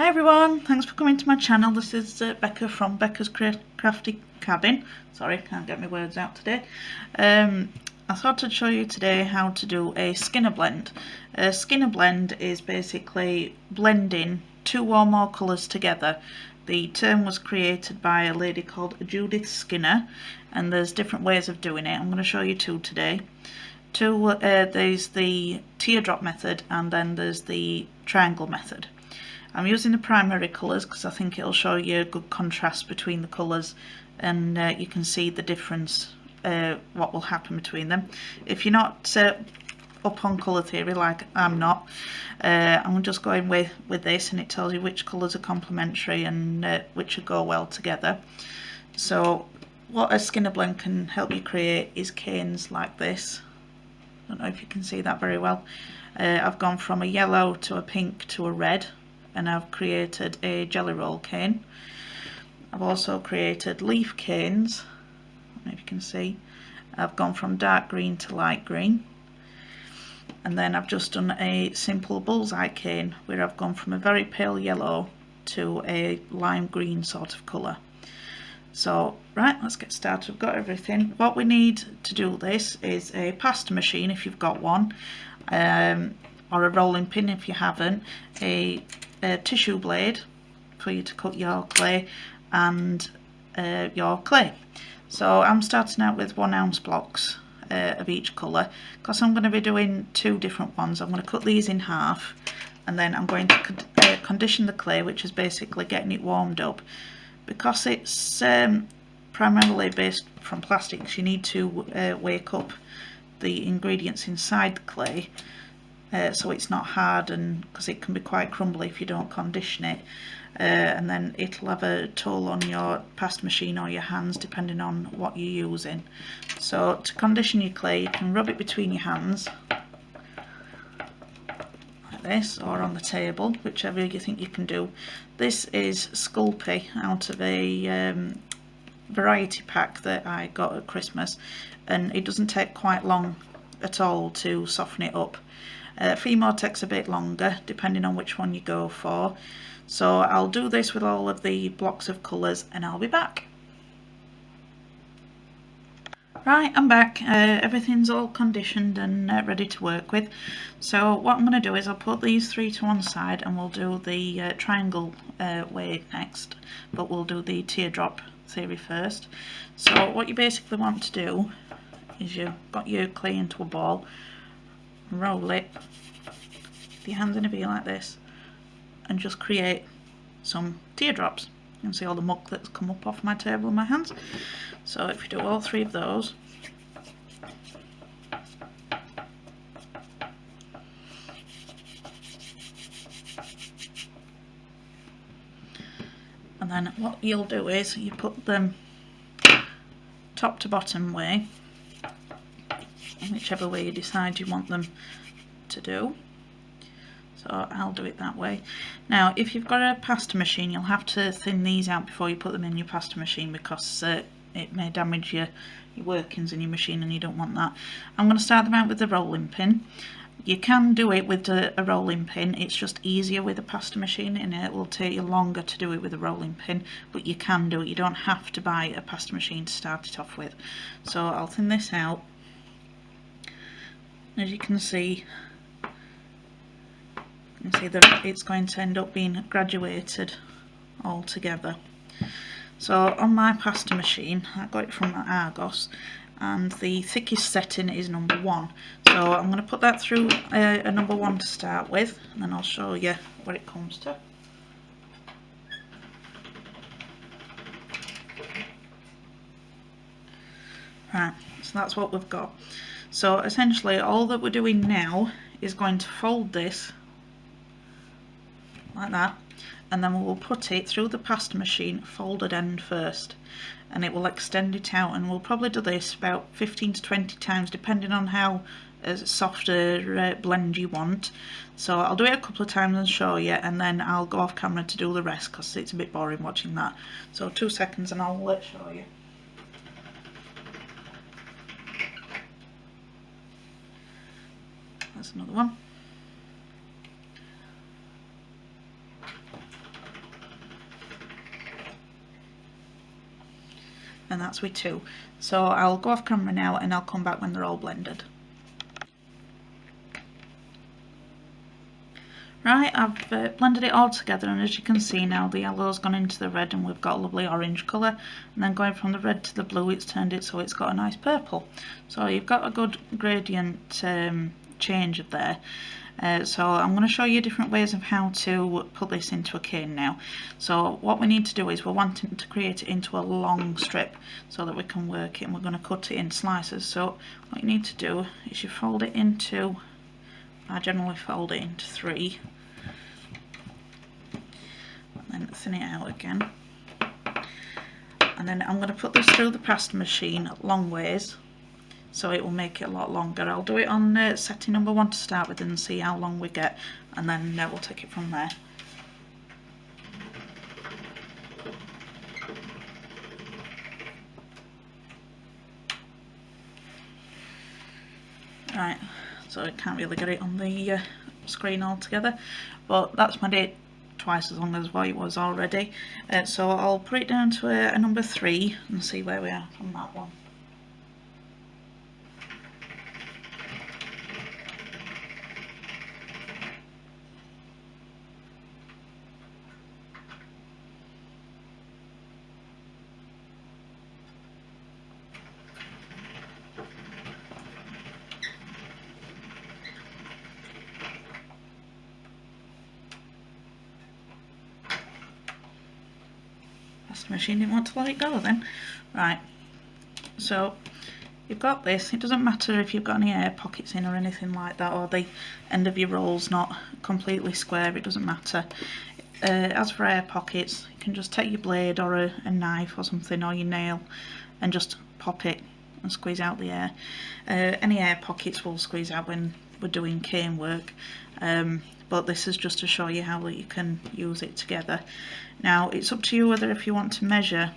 everyone, thanks for coming to my channel. This is Becca from Becca's Crafty Cabin. Sorry, can't get my words out today. I thought I'd show you today how to do a skinner blend. A skinner blend is basically blending two or more colours together. The term was created by a lady called Judith Skinner, and there's different ways of doing it. I'm going to show you two today. There's the teardrop method, and then there's the triangle method. I'm using the primary colours because I think it'll show you a good contrast between the colours, and you can see the difference, what will happen between them. If you're not up on colour theory like I'm not, I'm just going with this, and it tells you which colours are complementary and which will go well together. So what a skinner blend can help you create is canes like this. I don't know if you can see that very well. I've gone from a yellow to a pink to a red, and I've created a jelly roll cane. I've also created leaf canes. I don't know if you can see. I've gone from dark green to light green, and then I've just done a simple bullseye cane where I've gone from a very pale yellow to a lime green sort of colour. So right, let's get started. We've got everything. What we need to do this is a pasta machine if you've got one, or a rolling pin if you haven't, a tissue blade for you to cut your clay, and your clay. So I'm starting out with 1 ounce blocks of each colour, because I'm going to be doing two different ones. I'm going to cut these in half, and then I'm going to condition the clay, which is basically getting it warmed up. Because it's primarily based from plastics, you need to wake up the ingredients inside the clay, so it's not hard, and because it can be quite crumbly if you don't condition it, and then it'll have a toll on your pasta machine or your hands depending on what you're using. So to condition your clay, you can rub it between your hands like this, or on the table, whichever you think you can do. This is Sculpey out of a variety pack that I got at Christmas, and it doesn't take quite long at all to soften it up. Fimo takes a bit longer depending on which one you go for. So I'll do this with all of the blocks of colours and I'll be back. Right, I'm back. Everything's all conditioned and ready to work with. So what I'm going to do is I'll put these three to one side, and we'll do the triangle way next, but we'll do the teardrop theory first. So what you basically want to do is you've got your clay into a ball, roll it with your hands in a V like this, and just create some teardrops. You can see all the muck that's come up off my table in my hands. So if you do all three of those, and then what you'll do is you put them top to bottom way, whichever way you decide you want them to do. So I'll do it that way. Now if you've got a pasta machine, you'll have to thin these out before you put them in your pasta machine, because it may damage your workings in your machine, and you don't want that. I'm going to start them out with the rolling pin. You can do it with a rolling pin, it's just easier with a pasta machine, and it will take you longer to do it with a rolling pin, but you can do it. You don't have to buy a pasta machine to start it off with. So I'll thin this out. As you can see, that it's going to end up being graduated all together. So on my pasta machine, I got it from Argos, and the thickest setting is number 1. So I'm going to put that through a number 1 to start with, and then I'll show you what it comes to. Right, so that's what we've got. So essentially all that we're doing now is going to fold this like that, and then we will put it through the pasta machine folded end first, and it will extend it out, and we'll probably do this about 15 to 20 times depending on how softer blend you want. So I'll do it a couple of times and show you, and then I'll go off camera to do the rest because it's a bit boring watching that. So 2 seconds and I'll show you. That's another one. and that's with 2. So I'll go off camera now and I'll come back when they're all blended. Right, I've blended it all together, and as you can see now the yellow's gone into the red and we've got a lovely orange colour, and then going from the red to the blue it's turned it so it's got a nice purple. So you've got a good gradient change there. So I'm going to show you different ways of how to put this into a cane now. So what we need to do is we're wanting to create it into a long strip so that we can work it, and we're going to cut it in slices. So what you need to do is you fold it into, I generally fold it into 3, and then thin it out again, and then I'm going to put this through the pasta machine long ways so it will make it a lot longer. I'll do it on setting number 1 to start with and see how long we get, and then we'll take it from there. Right, so I can't really get it on the screen altogether, but that's made it twice as long as what it was already. So I'll put it down to a number 3 and see where we are on that one. The machine didn't want to let it go then. Right, so you've got this. It doesn't matter if you've got any air pockets in or anything like that, or the end of your roll's not completely square, it doesn't matter. As for air pockets, you can just take your blade or a knife or something, or your nail, and just pop it and squeeze out the air. Any air pockets will squeeze out when we're doing cane work, but this is just to show you how you can use it together. Now it's up to you whether if you want to measure,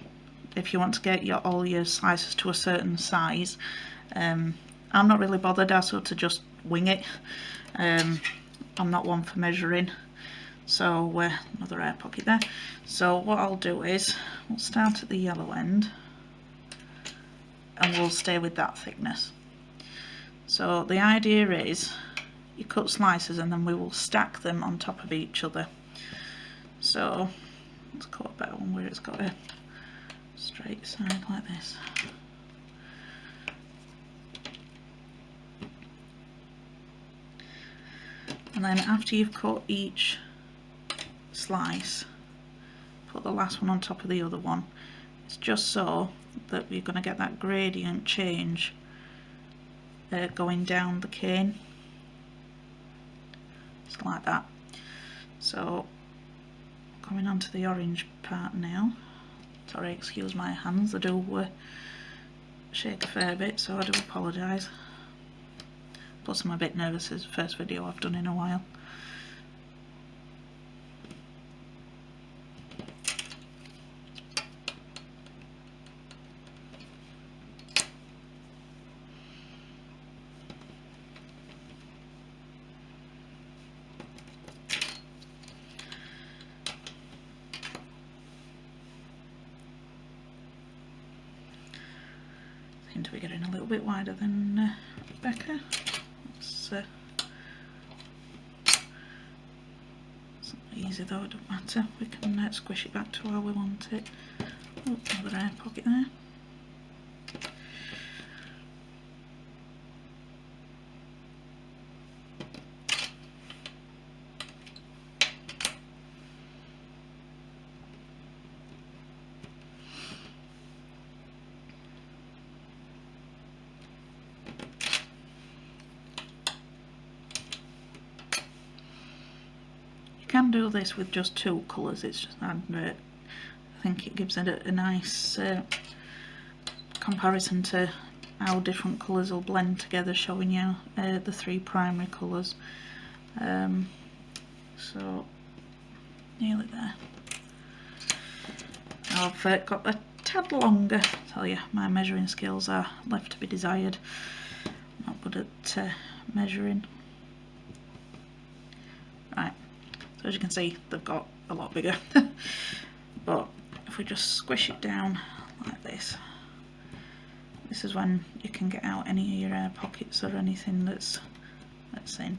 if you want to get all your slices to a certain size. I'm not really bothered, I sort of just wing it. I'm not one for measuring. So another air pocket there. So what I'll do is we'll start at the yellow end and we'll stay with that thickness. So the idea is you cut slices and then we will stack them on top of each other. So let's cut a better one where it's got a straight side like this. And then after you've cut each slice, put the last one on top of the other one. It's just so that you're going to get that gradient change going down the cane, just like that. So coming on to the orange part now. Sorry, excuse my hands, they do shake a fair bit, so I do apologise. Plus I'm a bit nervous, it's the first video I've done in a while. Seem to be getting a little bit wider than Rebecca. It's not easy though, it doesn't matter. We can squish it back to where we want it. Oh, another air pocket there. Can do this with just 2 colours. It's just I think it gives it a nice comparison to how different colours will blend together, showing you the 3 primary colours. So nearly there. I've got a tad longer. I tell you, my measuring skills are left to be desired. I'm not good at measuring. Right. So as you can see, they've got a lot bigger. But if we just squish it down like this, This is when you can get out any of your air pockets or anything that's in.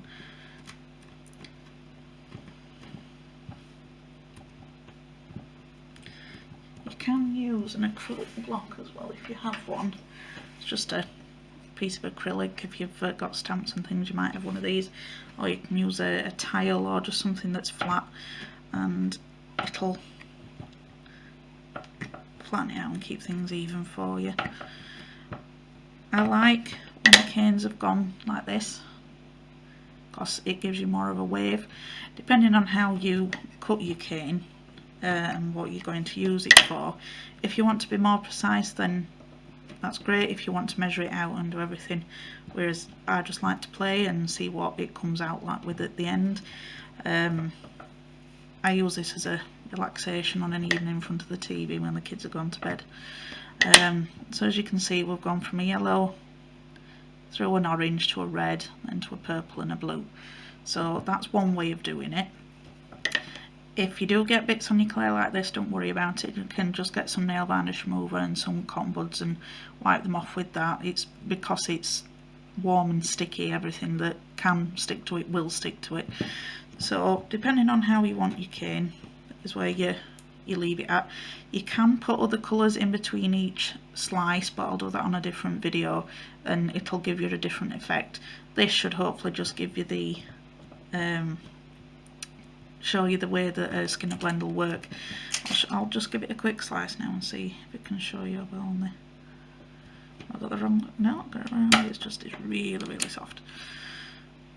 You can use an acrylic block as well if you have one. It's just a piece of acrylic. If you've got stamps and things, you might have one of these, or you can use a tile or just something that's flat, and it'll flatten it out and keep things even for you. I like when the canes have gone like this, because it gives you more of a wave, depending on how you cut your cane and what you're going to use it for. If you want to be more precise, then that's great. If you want to measure it out and do everything, whereas I just like to play and see what it comes out like with at the end. I use this as a relaxation on an evening in front of the TV when the kids are gone to bed. So as you can see, we've gone from a yellow through an orange to a red and to a purple and a blue. So that's one way of doing it. If you do get bits on your clay like this, don't worry about it. You can just get some nail varnish remover and some cotton buds and wipe them off with that. It's because it's warm and sticky, everything that can stick to it will stick to it. So depending on how you want your cane is where you leave it at. You can put other colours in between each slice, but I'll do that on a different video and it'll give you a different effect. This should hopefully just give you the show you the way that a skinner blend will work. I'll just give it a quick slice now and see if it can show you well on there. I got the wrong, no, I got it wrong. It's really soft.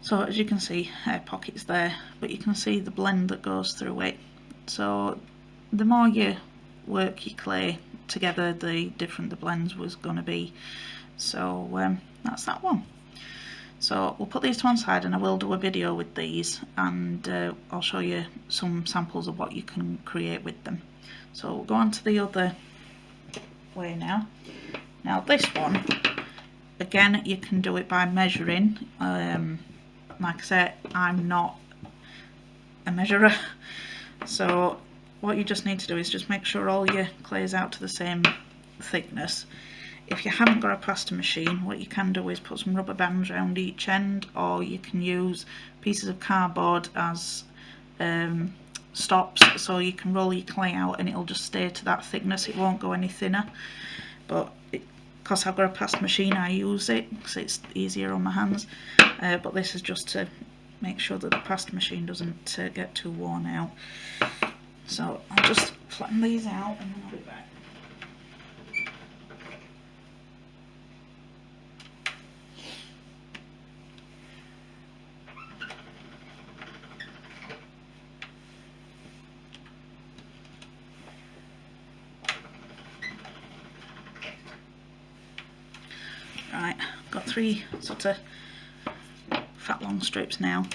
So as you can see, air pockets there, but you can see the blend that goes through it. So the more you work your clay together, the different the blends was going to be. So that's that one. So we'll put these to one side and I will do a video with these, and I'll show you some samples of what you can create with them. So we'll go on to the other way now. Now this one, again, you can do it by measuring. Like I said, I'm not a measurer, so what you just need to do is just make sure all your clay is out to the same thickness. If you haven't got a pasta machine, what you can do is put some rubber bands around each end, or you can use pieces of cardboard as stops, so you can roll your clay out and it'll just stay to that thickness, it won't go any thinner. But because I've got a pasta machine, I use it because it's easier on my hands, but this is just to make sure that the pasta machine doesn't get too worn out. So I'll just flatten these out and then I'll be back. Right, got 3 sort of fat long strips now.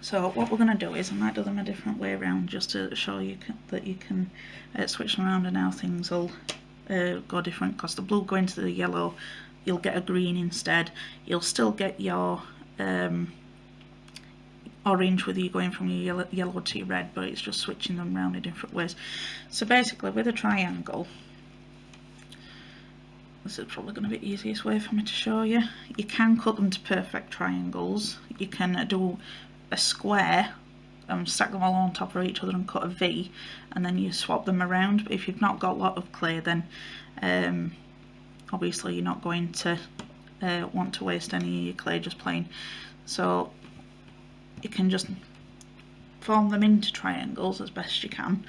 So what we're going to do is, I might do them a different way around just to show you that you can switch them around and how things will go different, because the blue going to the yellow, you'll get a green instead. You'll still get your orange whether you're going from your yellow to your red, but it's just switching them around in different ways. So basically with a triangle, this is probably going to be the easiest way for me to show you. You can cut them to perfect triangles. You can do a square and stack them all on top of each other and cut a V, and then you swap them around. But if you've not got a lot of clay, then obviously you're not going to want to waste any of your clay just plain. So you can just form them into triangles as best you can.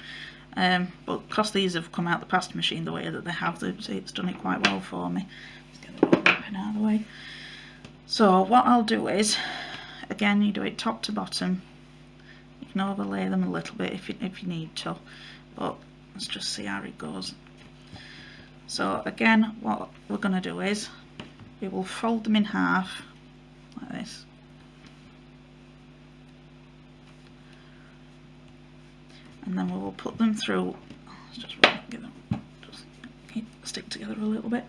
But because these have come out the pasta machine the way that they have, it's done it quite well for me. Let's get the wrapping out of the way. So what I'll do is, again, you do it top to bottom. You can overlay them a little bit if you need to, but let's just see how it goes. So again, what we're going to do is we will fold them in half like this. And then we will put them through, let's just get them, just stick together a little bit.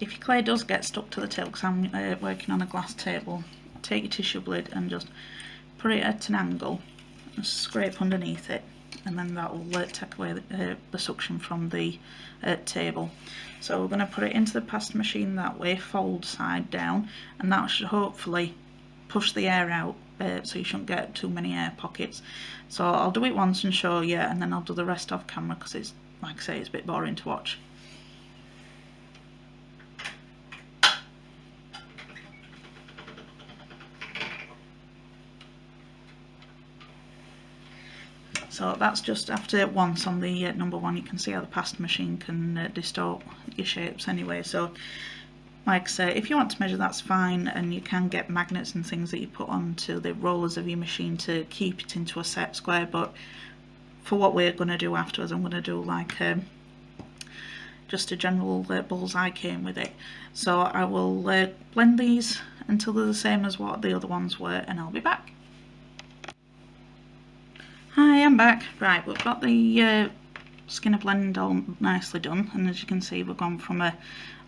If your clay does get stuck to the table, because I'm working on a glass table, take your tissue blade and just put it at an angle and scrape underneath it, and then that will take away the suction from the table. So we're going to put it into the pasta machine that way, fold side down, and that should hopefully push the air out, so you shouldn't get too many air pockets. So I'll do it once and show you, and then I'll do the rest off camera because it's, like I say, it's a bit boring to watch. So that's just after once on the number one. You can see how the pasta machine can distort your shapes anyway. So like I say, if you want to measure, that's fine, and you can get magnets and things that you put onto the rollers of your machine to keep it into a set square, but for what we're going to do afterwards, I'm going to do like just a general bullseye cane with it. So I will blend these until they're the same as what the other ones were, and I'll be back. Hi, I'm back. Right, we've got the skinner blend all nicely done, and as you can see, we've gone from a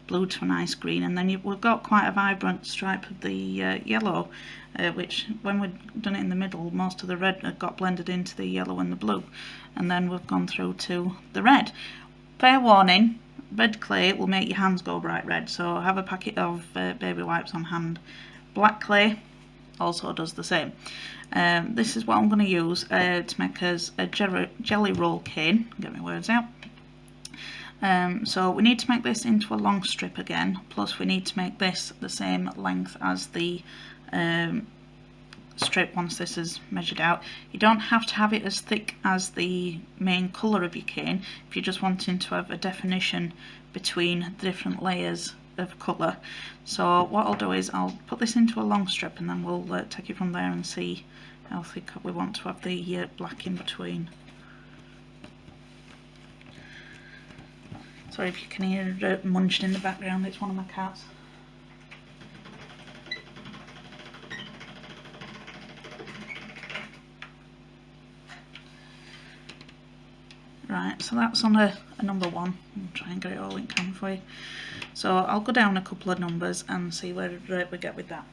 blue to a nice green, and then we've got quite a vibrant stripe of the yellow, which when we've done it in the middle, most of the red had got blended into the yellow and the blue, and then we've gone through to the red. Fair warning, red clay will make your hands go bright red, so have a packet of baby wipes on hand. Black clay also does the same. This is what I'm going to use to make us a jelly roll cane. Get my words out. So we need to make this into a long strip again, plus we need to make this the same length as the strip once this is measured out. You don't have to have it as thick as the main colour of your cane if you're just wanting to have a definition between the different layers of colour. So what I'll do is I'll put this into a long strip, and then we'll take it from there and see how thick we want to have the black in between. Sorry if you can hear munching in the background, it's one of my cats. Right, so that's on a number one. I'll try and get it all in camera for you. So I'll go down a couple of numbers and see where we get with that.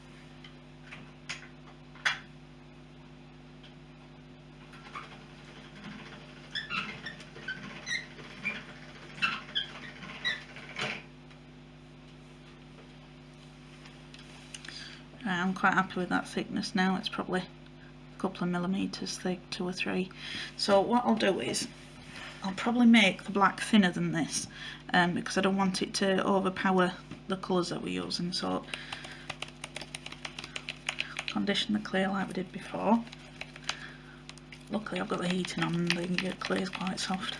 Right, I'm quite happy with that thickness now. It's probably a couple of millimetres thick, 2 or 3. So what I'll do is I'll probably make the black thinner than this, because I don't want it to overpower the colours that we're using. So condition the clay like we did before. Luckily I've got the heating on and the clay is quite soft.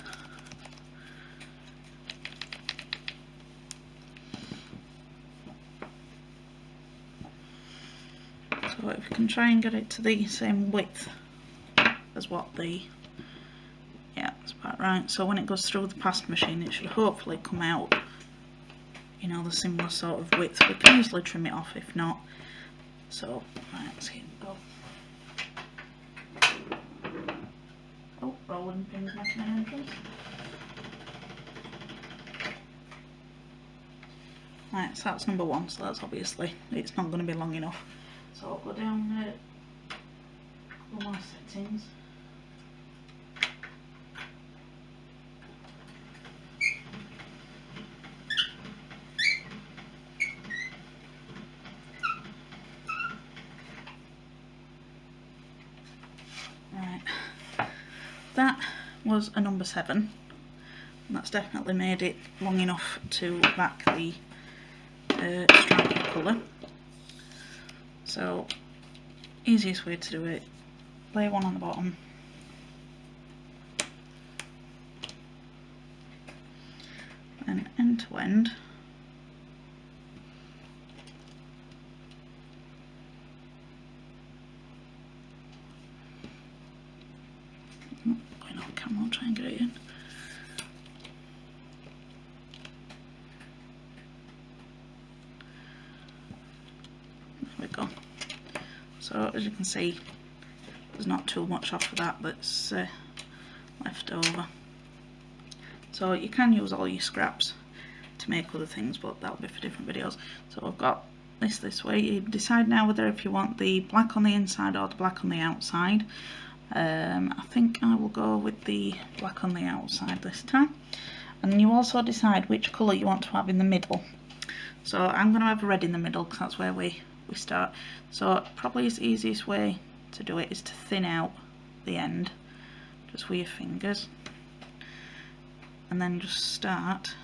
So if we can try and get it to the same width as what the, yeah, that's about right. So when it goes through the pasta machine, it should hopefully come out, you know, the similar sort of width. We can easily trim it off if not. So, right, let's get it go. Oh, rolling pins making an entrance. Right, so that's number one, so that's obviously, it's not going to be long enough. So I'll go down a couple more settings. Right, that was a number 7, and that's definitely made it long enough to back the stripe colour. So, easiest way to do it, lay one on the bottom, and end to end, going off camera, I'll try and get it in. There we go. So as you can see, there's not too much off of that that's left over. So you can use all your scraps to make other things, but that'll be for different videos. So I've got this way. You decide now whether if you want the black on the inside or the black on the outside. I think I will go with the black on the outside this time. And you also decide which colour you want to have in the middle. So I'm going to have red in the middle because that's where we start. So probably the easiest way to do it is to thin out the end just with your fingers, and then just start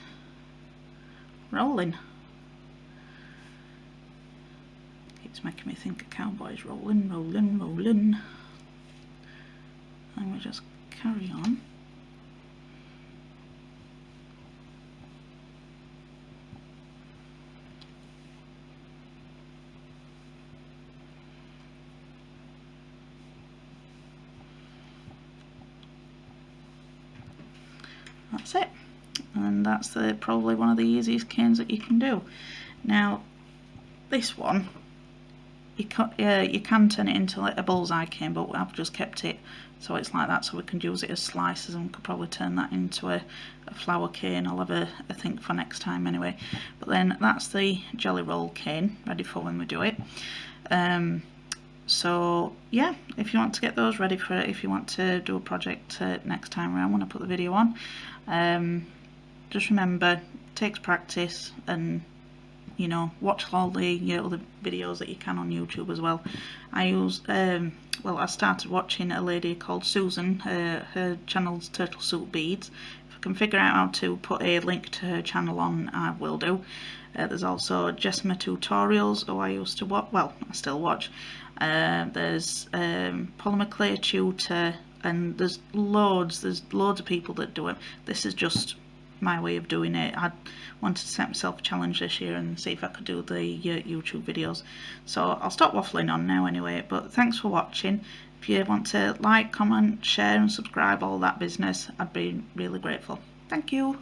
rolling. Keeps making me think of cowboys rolling, rolling, rolling. And we just carry on. That's it, and that's probably one of the easiest canes that you can do. Now this one, you can turn it into like a bullseye cane, but I've just kept it so it's like that, so we can use it as slices, and we could probably turn that into a flower cane. I'll have a think for next time anyway. But then that's the jelly roll cane ready for when we do it. So yeah, if you want to get those ready for it, if you want to do a project next time around when I put the video on, just remember, it takes practice, and you know, watch all the other videos that you can on YouTube as well. I use well, I started watching a lady called Susan. Her channel's Turtlesoupbeads. If I can figure out how to put a link to her channel on, I will do. There's also Jessema Tutorials, who I used to watch, well, I still watch. There's Polymer clay Tutor, and there's loads of people that do it. This is just my way of doing it. I wanted to set myself a challenge this year and see if I could do the YouTube videos. So I'll stop waffling on now anyway, but thanks for watching. If you want to like, comment, share and subscribe, all that business, I'd be really grateful. Thank you.